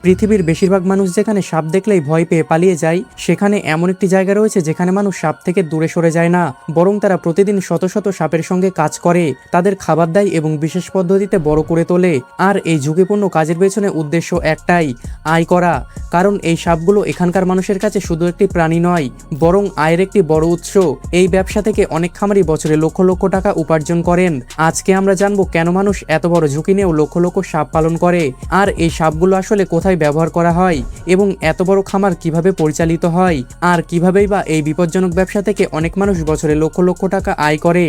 পৃথিবীর বেশিরভাগ মানুষ যেখানে সাপ দেখলেই ভয় পেয়ে পালিয়ে যায়, সেখানে এমন একটি জায়গা রয়েছে যেখানে মানুষ সাপ থেকে দূরে সরে যায় না, বরং তারা প্রতিদিন শত শত সাপের সঙ্গে কাজ করে, তাদের খাবার দেয় এবং বিশেষ পদ্ধতিতে বড় করে তোলে। আর এই ঝুঁকিপূর্ণ কাজের পেছনে উদ্দেশ্য একটাই, আয় করা। কারণ এই সাপগুলো এখানকার মানুষের কাছে শুধু একটি প্রাণী নয়, বরং আয়ের একটি বড় উৎস। এই ব্যবসা থেকে অনেক খামারি বছরে লক্ষ লক্ষ টাকা উপার্জন করেন। আজকে আমরা জানবো কেন মানুষ এত বড় ঝুঁকি নিয়েও লক্ষ লক্ষ সাপ পালন করে, আর এই সাপগুলো আসলে কোথায় ব্যবহার করা হয়, এবং এত বড় খামার কিভাবে পরিচালিত হয়, আর কিভাবেই বা এই বিপজ্জনক ব্যবসা থেকে অনেক মানুষ বছরে লক্ষ লক্ষ টাকা আয় করে।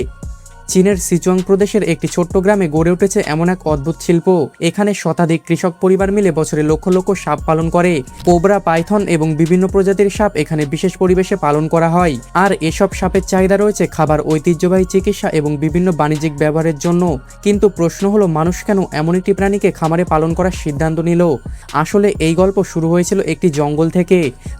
চীনের সিচুয়াং প্রদেশের একটি ছোট্ট গ্রামে গড়ে উঠেছে এমন এক অদ্ভুত শিল্প। এখানে শতাধিক কৃষক পরিবার মিলে বছরে লক্ষ লক্ষ সাপ পালন করে। কোবরা, পাইথন এবং বিভিন্ন প্রজাতির সাপ এখানে বিশেষ পরিবেশে পালন করা হয়। আর এসব সাপের চাহিদা রয়েছে খাবার, ঐতিহ্যবাহী চিকিৎসা এবং বিভিন্ন বাণিজ্যিক ব্যবহারের জন্য। কিন্তু প্রশ্ন হলো, মানুষ কেন এমন একটি প্রাণীকে খামারে পালন করার সিদ্ধান্ত নিল? আসলে এই গল্প শুরু হয়েছিল একটি জঙ্গল থেকে।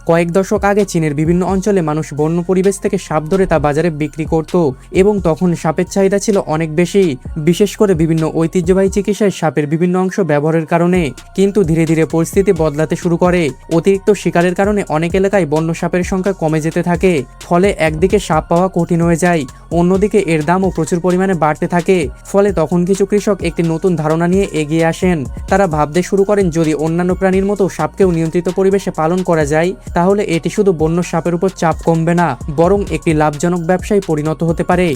কয়েক দশক আগে চীনের বিভিন্ন অঞ্চলে মানুষ বন্য পরিবেশ থেকে সাপ ধরে তা বাজারে বিক্রি করত, এবং তখন সাপের চাহিদা ছিল অনেক বেশি, বিশেষ করে বিভিন্ন ঐতিহ্যবাহী চিকিৎসায় সাপের বিভিন্ন অংশ ব্যবহারের কারণে। কিন্তু ধীরে ধীরে পরিস্থিতি বদলাতে শুরু করে। অতিরিক্ত শিকারের কারণে অনেক এলাকায় বন্য সাপের সংখ্যা কমে যেতে থাকে। ফলে একদিকে সাপ পাওয়া কঠিন হয়ে যায়, অন্যদিকে এর দামও প্রচুর পরিমাণে বাড়তে থাকে। ফলে তখন কিছু কৃষক একটি নতুন ধারণা নিয়ে এগিয়ে আসেন। তারা ভাবতে শুরু করেন, যদি অন্যান্য প্রাণীর মতো সাপকেও নিয়ন্ত্রিত পরিবেশে পালন করা যায়, তাহলে এটি শুধু বন্য সাপের উপর চাপ কমবে না, বরং একটি লাভজনক ব্যবসায় পরিণত হতে পারে।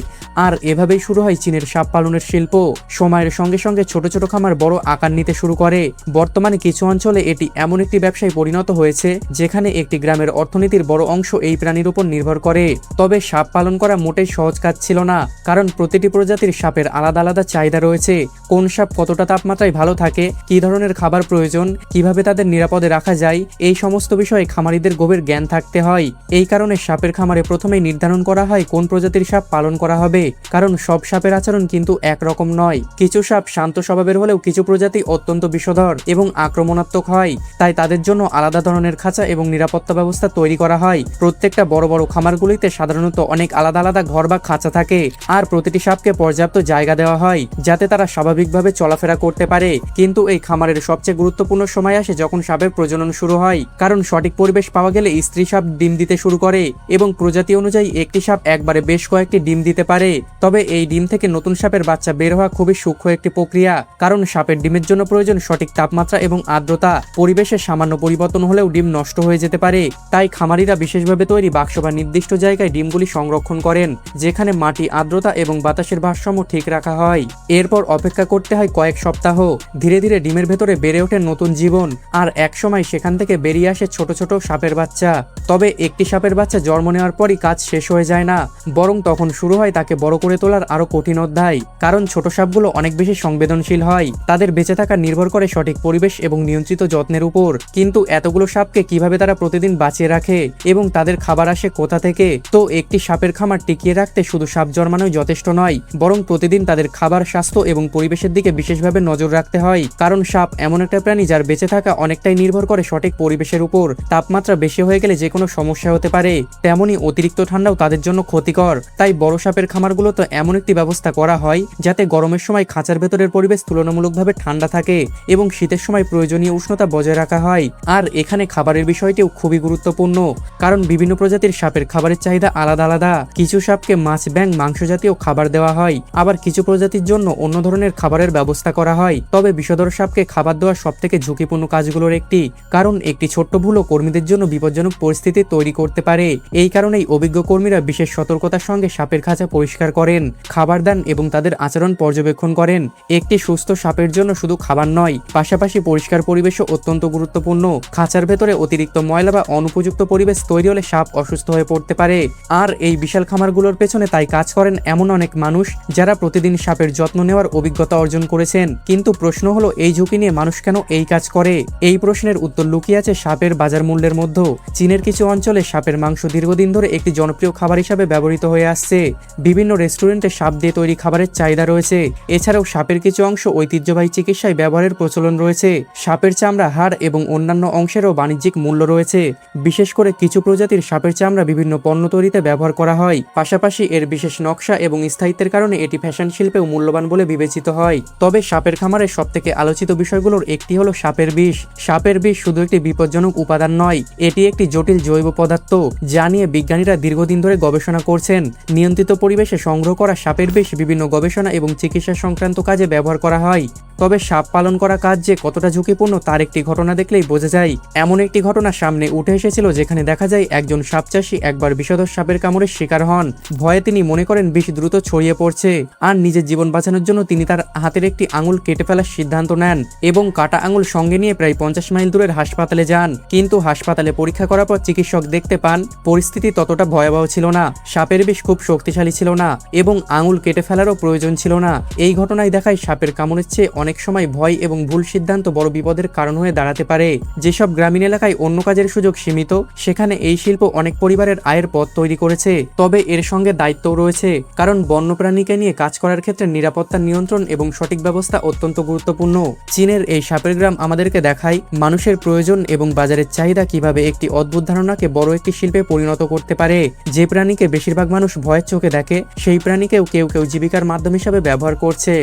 আর এভাবেই শুরু হয় চীনের সাপ পালনের শিল্প। সময়ের সঙ্গে সঙ্গে ছোট ছোট খামার বড় আকার নিতে শুরু করে। বর্তমানে কিছু অঞ্চলে এটি এমন একটি ব্যবসায় পরিণত হয়েছে যেখানে একটি গ্রামের অর্থনীতির বড় অংশ এই প্রাণীর উপর নির্ভর করে। তবে সাপ পালন করা মোটেই সহজ কাজ ছিল না, কারণ প্রতিটি প্রজাতির সাপের আলাদা আলাদা চাহিদা রয়েছে। কোন সাপ কতটা তাপমাত্রায় ভালো থাকে, কী ধরনের খাবার প্রয়োজন, কিভাবে তাদের নিরাপদে রাখা যায়, এই সমস্ত বিষয়ে খামারিদের গভীর জ্ঞান থাকতে হয়। এই কারণে সাপের খামারে প্রথমেই নির্ধারণ করা হয় কোন প্রজাতির সাপ পালন করা হবে, কারণ সব সাপের আচরণ কিন্তু একরকম নয়। কিছু সাপ শান্ত স্বভাবের হলেও কিছু প্রজাতি অত্যন্ত বিষধর এবং আক্রমণাত্মক হয়, তাই তাদের জন্য আলাদা ধরনের খাঁচা এবং নিরাপত্তা ব্যবস্থা তৈরি করা হয়। প্রত্যেকটা বড় বড় খামারগুলিতে সাধারণত অনেক আলাদা আলাদা ঘর বা খাঁচা থাকে, আর প্রতিটি সাপকে পর্যাপ্ত জায়গা দেওয়া হয় যাতে তারা স্বাভাবিকভাবে চলাফেরা করতে পারে। কিন্তু এই খামারের সবচেয়ে গুরুত্বপূর্ণ সময় আসে যখন সাপের প্রজনন শুরু হয়, কারণ সঠিক পরিবেশ পাওয়া গেলে স্ত্রী সাপ ডিম দিতে শুরু করে, এবং প্রজাতি অনুযায়ী একটি সাপ একবারে বেশ কয়েকটি ডিম দিতে পারে। তবে এই ডিম থেকে নতুন সাপের বাচ্চা বের হওয়া খুবই সূক্ষ্ম একটি প্রক্রিয়া, কারণ সাপের ডিমের জন্য প্রয়োজন সঠিক তাপমাত্রা এবং আর্দ্রতা। পরিবেশে সামান্য পরিবর্তন হলেও ডিম নষ্ট হয়ে যেতে পারে। তাই খামারিরা বিশেষভাবে তৈরি বাক্স বা নির্দিষ্ট জায়গায় ডিমগুলি সংরক্ষণ করেন, যেখানে মাটি, আর্দ্রতা এবং বাতাসের ভারসাম্য ঠিক রাখা হয়। এরপর অপেক্ষা করতে হয় কয়েক সপ্তাহ। ধীরে ধীরে ডিমের ভেতরে বেড়ে ওঠে নতুন জীবন, আর একসময় সেখান থেকে বেরিয়ে আসে ছোট ছোট সাপের বাচ্চা। তবে একটি সাপের বাচ্চা জন্ম নেওয়ার পরই কাজ শেষ হয়ে যায় না, বরং তখন শুরু হয় তাকে বড় করে তোলার আরো কঠিন অধ্যায়। কারণ ছোট সাপগুলো অনেক বেশি সংবেদনশীল হয়, তাদের বেঁচে থাকা নির্ভর করে সঠিক পরিবেশ এবং নিয়ন্ত্রিত যত্নের উপর। কিন্তু এতগুলো সাপকে কিভাবে তারা প্রতিদিন বাঁচিয়ে রাখে, এবং তাদের খাবার আসে কোথা থেকে? তো একটি সাপের খামার টিকিয়ে রাখতে শুধু সাপ জন্মানোই যথেষ্ট নয়, বরং প্রতিদিন তাদের খাবার, স্বাস্থ্য এবং পরিবেশের দিকে বিশেষভাবে নজর রাখতে হয়। কারণ সাপ এমন একটা প্রাণী যার বেঁচে থাকা অনেকটাই নির্ভর করে সঠিক পরিবেশের উপর। তাপমাত্রা বেশি হয়ে গেলে যে কোনো সমস্যা হতে পারে, তেমনি অতিরিক্ত ঠান্ডাও তাদের জন্য ক্ষতিকর। তাই বড় সাপের খামারগুলোতে এমন একটি ব্যবস্থা করা হয় যাতে গরমের সময় খাঁচার ভেতরের পরিবেশ তুলনামূলকভাবে ঠান্ডা থাকে, এবং শীতের সময় প্রয়োজনীয় উষ্ণতা বজায় রাখা হয়। আর এখানে খাবারের বিষয়টিও খুবই গুরুত্বপূর্ণ, কারণ বিভিন্ন প্রজাতির সাপের খাবারের চাহিদা আলাদা আলাদা। কিছু সাপকে মাছ, ব্যাঙ, মাংস জাতীয় খাবার দেওয়া হয়, আবার কিছু প্রজাতির জন্য অন্য ধরনের খাবারের ব্যবস্থা করা হয়। তবে বিষধর সাপকে খাবার দেওয়া সবথেকে ঝুঁকিপূর্ণ কাজগুলোর একটি, কারণ একটি ছোট্ট ভুলও কর্মীদের জন্য বিপজ্জনক পরিস্থিতি তৈরি করতে পারে। এই কারণেই অভিজ্ঞ কর্মীরা বিশেষ সতর্কতার সঙ্গে সাপের খাঁচা পরিষ্কার করেন, খাবার দেন এবং তাদের আচরণ পর্যবেক্ষণ করেন। একটি সুস্থ সাপের জন্য শুধু খাবার নয়, পাশাপাশি পরিষ্কার পরিবেশও অত্যন্ত গুরুত্বপূর্ণ। খাঁচার ভেতরে অতিরিক্ত ময়লা বা অনুপযুক্ত পরিবেশ তৈরি হলে সাপ অসুস্থ হয়ে পড়তে পারে। আর এই বিশাল খামারগুলোর পেছনে তাই কাজ করেন এমন অনেক মানুষ যারা প্রতিদিন সাপের যত্ন নেওয়ার অভিজ্ঞতা অর্জন করেছেন। কিন্তু প্রশ্ন হলো, এই ঝুঁকি নিয়ে মানুষ কেন এই কাজ করে? এই প্রশ্নের উত্তর লুকিয়ে আছে সাপের বাজার মূল্যের মধ্যে। চীনের কিছু অঞ্চলে সাপের মাংস দীর্ঘদিন ধরে একটি জনপ্রিয় খাবার হিসাবে ব্যবহৃত হয়ে আসছে। বিভিন্ন রেস্টুরেন্টে রেস্টুরেন্টে সাপ দিয়ে তৈরি খাবারের চাহিদা রয়েছে। এছাড়াও সাপের কিছু অংশ ঐতিহ্যবাহী চিকিৎসায় ব্যবহারের প্রচলন রয়েছে। সাপের চামড়া, হাড় এবং অন্যান্য অংশেরও বাণিজ্যিক মূল্য রয়েছে। বিশেষ করে কিছু প্রজাতির সাপের চামড়া বিভিন্ন পণ্য তৈরিতে ব্যবহার করা হয়। পাশাপাশি এর বিশেষ নকশা এবং স্থায়িত্বের কারণে এটি ফ্যাশন শিল্পেও মূল্যবান বলে বিবেচিত হয়। তবে সাপের খামারের সবথেকে আলোচিত বিষয়গুলোর একটি হলো সাপের বিষ। সাপের বিষ শুধু একটি বিপজ্জনক উপাদান নয়, এটি একটি জটিল জৈব পদার্থ যা নিয়ে বিজ্ঞানীরা দীর্ঘদিন ধরে গবেষণা করছেন। নিয়ন্ত্রিত পরিবেশে সংগ্রহ করা সাপের বিষ বিভিন্ন গবেষণা এবং চিকিৎসা সংক্রান্ত কাজে ব্যবহার করা হয়। তবে সাপ পালন করা কাজ যে কতটা ঝুঁকিপূর্ণ তার একটি ঘটনা দেখলেই বোঝা যায়। এমন একটি ঘটনা সামনে উঠে এসেছিল যেখানে দেখা যায় একজন সাপ চাষী একবার বিষধর সাপের কামড়ের শিকার হন। ভয়ে তিনি মনে করেন বিষ দ্রুত ছড়িয়ে পড়ছে, আর নিজের জীবন বাঁচানোর জন্য তিনি তার হাতের একটি আঙুল কেটে ফেলার সিদ্ধান্ত নেন এবং কাটা আঙুল সঙ্গে নিয়ে প্রায় 50 মাইল দূরের হাসপাতালে যান। কিন্তু হাসপাতালে পরীক্ষা করার পর চিকিৎসক দেখতে পান পরিস্থিতি ততটা ভয়াবহ ছিল না। সাপের বিষ খুব শক্তিশালী ছিল না এবং আঙুল কেটে ফেলারও প্রয়োজন ছিল না। এই ঘটনায় দেখায় সাপের কামড়ের চেয়ে অনেক সময় ভয় এবং ভুল সিদ্ধান্ত বড় বিপদের কারণ হয়ে দাঁড়াতে পারে। যেসব গ্রামীণ এলাকায় অন্য কাজের সুযোগ সীমিত, সেখানে এই শিল্প অনেক পরিবারের আয়ের পথ তৈরি করেছে। তবে এর সঙ্গে দায়িত্বও রয়েছে, কারণ বন্যপ্রাণীকে নিয়ে কাজ করার ক্ষেত্রে নিরাপত্তা নিয়ন্ত্রণ এবং সঠিক ব্যবস্থা অত্যন্ত গুরুত্বপূর্ণ। চীনের এই সাপের গ্রাম আমাদেরকে দেখায় মানুষের প্রয়োজন এবং বাজারের চাহিদা কিভাবে একটি অদ্ভুত ধারণাকে বড় একটি শিল্পে পরিণত করতে পারে। যে প্রাণীকে বেশিরভাগ মানুষ ভয়ের চোখে দেখে, সেই প্রাণীকেও কেউ কেউ জীবিকার মাধ্যম হিসাবে ব্যবহার করছে।